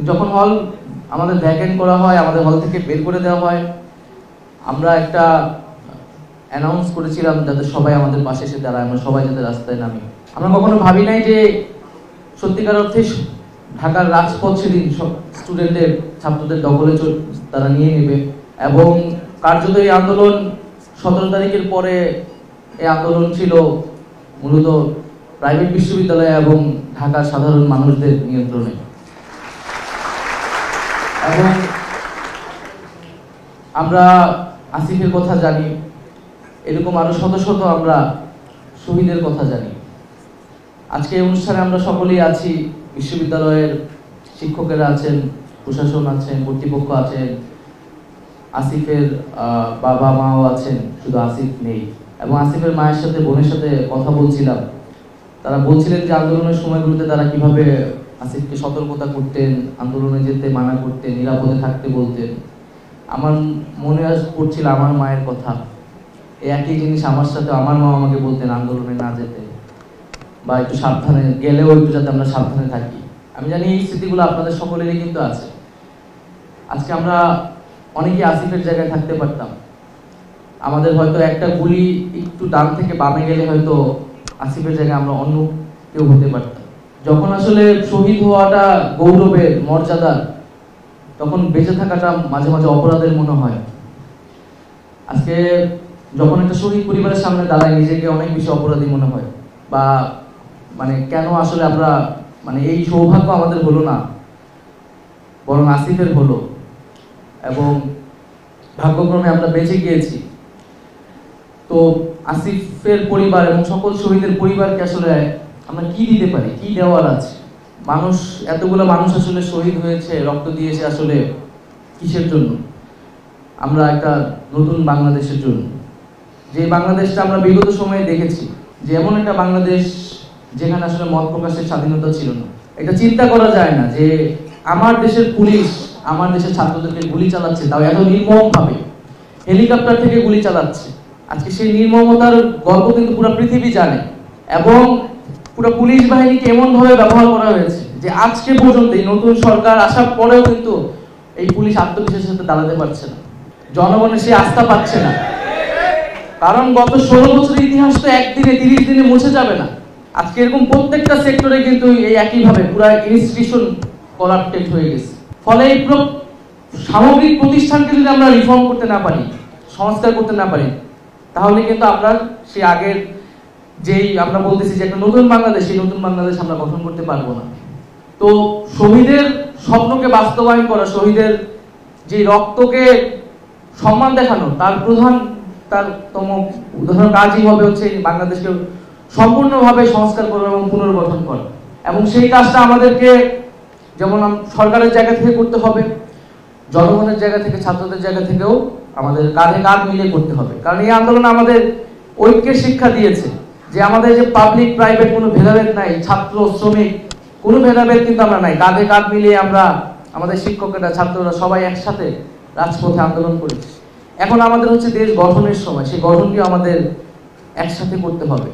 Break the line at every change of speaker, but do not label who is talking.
যখন হল আমাদের ভ্যাকেন্ট করা হয়, আমাদের হল থেকে বের করে দেওয়া হয়, আমরা একটা অ্যানাউন্স করেছিলাম যাতে সবাই আমাদের পাশে এসে দাঁড়ায়, আমরা সবাই যাতে রাস্তায় নামি। আমরা কখনো ভাবি নাই যে সত্যিকার অর্থে ঢাকার রাজপথ সেদিন স্টুডেন্টদের, ছাত্রদের দখলে তারা নিয়ে নেবে, এবং কার্যত এই আন্দোলন 17 তারিখের পরে এই আন্দোলন ছিল মূলত প্রাইভেট বিশ্ববিদ্যালয় এবং ঢাকার সাধারণ মানুষদের নিয়ন্ত্রণে। এবং আমরা আসিফের কথা জানি, এরকম আরো শত শত আমরা শহীদের কথা জানি। আজকে এই অনুষ্ঠানে আমরা সকলেই আছি, বিশ্ববিদ্যালয়ের শিক্ষকেরা আছেন, প্রশাসন আছেন, কর্তৃপক্ষ আছেন, আসিফের বাবা মাও আছেন, শুধু আসিফ নেই। এবং আসিফের মায়ের সাথে, বোনের সাথে কথা বলছিলাম, তারা বলছিলেন যে আন্দোলনের সময়গুলোতে তারা কিভাবে আসিফকে সতর্কতা করতেন, আন্দোলনে যেতে মানা করতেন, নিরাপদে থাকতে বলতেন। আমার মনে পড়ছিল আমার মায়ের কথা, এই একই জিনিস আমার সাথে আমার মা আমাকে বলতেন, আন্দোলনে না যেতে বা একটু সাবধানে গেলেও একটু যাতে আমরা সাবধানে থাকি। আমি জানি এই স্মৃতিগুলো আপনাদের সকলেরই কিন্তু আছে। আজকে আমরা অনেকে আসিফের জায়গায় থাকতে পারতাম, আমাদের হয়তো একটা গুলি একটু ডান থেকে বামে গেলে হয়তো আসিফের জায়গায় আমরা অন্য কেউ হতে পারতাম। যখন আসলে শহীদ হওয়াটা গৌরবের, মর্যাদার, তখন বেঁচে থাকাটা মাঝে মাঝে অপরাধের মনে হয়। আজকে যখন একটা শহীদ পরিবারের সামনে দাঁড়ায়, নিজেকে অনেক বেশি অপরাধী মনে হয়, বা কেন আসলে আমরা এই সৌভাগ্য আমাদের হলো না, বরং আসিফের হলো, এবং ভাগ্যক্রমে আমরা বেঁচে গিয়েছি। তো আসিফের পরিবার এবং সকল শহীদের পরিবারকে আসলে আমরা কি দিতে পারি, কি দেওয়ার আছে? এতগুলো মানুষ আসলে শহীদ হয়েছে, রক্ত দিয়েছে আসলে কিসের জন্য? আমরা একটা নতুন বাংলাদেশের জন্য, যে বাংলাদেশটা আমরা বিগত সময়ে দেখেছি, যে এমন একটা বাংলাদেশ যেখানে আসলে মত প্রকাশের স্বাধীনতা ছিল না। এটা চিন্তা করা যায় না যে আমার দেশের পুলিশ আমার দেশের ছাত্রদেরকে গুলি চালাচ্ছে, তাও এত নির্মম ভাবে, হেলিকপ্টার থেকে গুলি চালাচ্ছে। আজকে সেই নির্মমতার গল্প কিন্তু পুরো পৃথিবী জানে, এবং পুরো পুলিশ বাহিনীকে এমন ভাবে ব্যবহার করা হয়েছে যে আজকে পর্যন্ত এই নতুন সরকার আসার পরেও কিন্তু এই পুলিশ আত্মবিশ্বাসের সাথে দাঁড়াতে পারছে না, জনগণের সে আস্থা পাচ্ছে না। কারণ গত 16 বছরের ইতিহাস তো একদিনে 30 দিনে মুছে যাবে না। আজকে এরকম প্রত্যেকটা সেক্টরে কিন্তু এই একইভাবে পুরো ইনস্টিটিউশন কলাপটেড হয়ে গেছে। ফলে এই সামগ্রিক প্রতিষ্ঠানকে যদি আমরা রিফর্ম করতে না পারি, সংস্কার করতে না পারি, তাহলে কিন্তু আমরা সেই আগের যেই আমরা বলতেছি যে একটা নতুন বাংলাদেশ, সেই নতুন বাংলাদেশ আমরা গঠন করতে পারবো না। তো শহীদের স্বপ্নকে বাস্তবায়ন করা, শহীদের যে রক্তকে সম্মান দেখানো, তারতম উদাহরণ কাজই হবে হচ্ছে বাংলাদেশকে সম্পূর্ণভাবে সংস্কার করা এবং পুনর্গঠন করা। এবং সেই কাজটা আমাদেরকে যেমন সরকারের জায়গা থেকে করতে হবে, জনগণের জায়গা থেকে, ছাত্রদের জায়গা থেকেও আমাদের কাঁধে কাঁধ মিলিয়ে করতে হবে। কারণ এই আন্দোলন আমাদের ঐক্যের শিক্ষা দিয়েছে, যে আমাদের যে পাবলিক প্রাইভেট কোনো ভেদাভেদ নাই, ছাত্র শ্রমিক কোনো ভেদাভেদ কিন্তু আমরা নাই, কাঁধে কাঁধ মিলিয়ে আমরা, আমাদের শিক্ষকেরা, ছাত্ররা সবাই একসাথে রাজপথে আন্দোলন করেছি। এখন আমাদের হচ্ছে দেশ গঠনের সময়, সেই গঠনকে আমাদের একসাথে করতে হবে।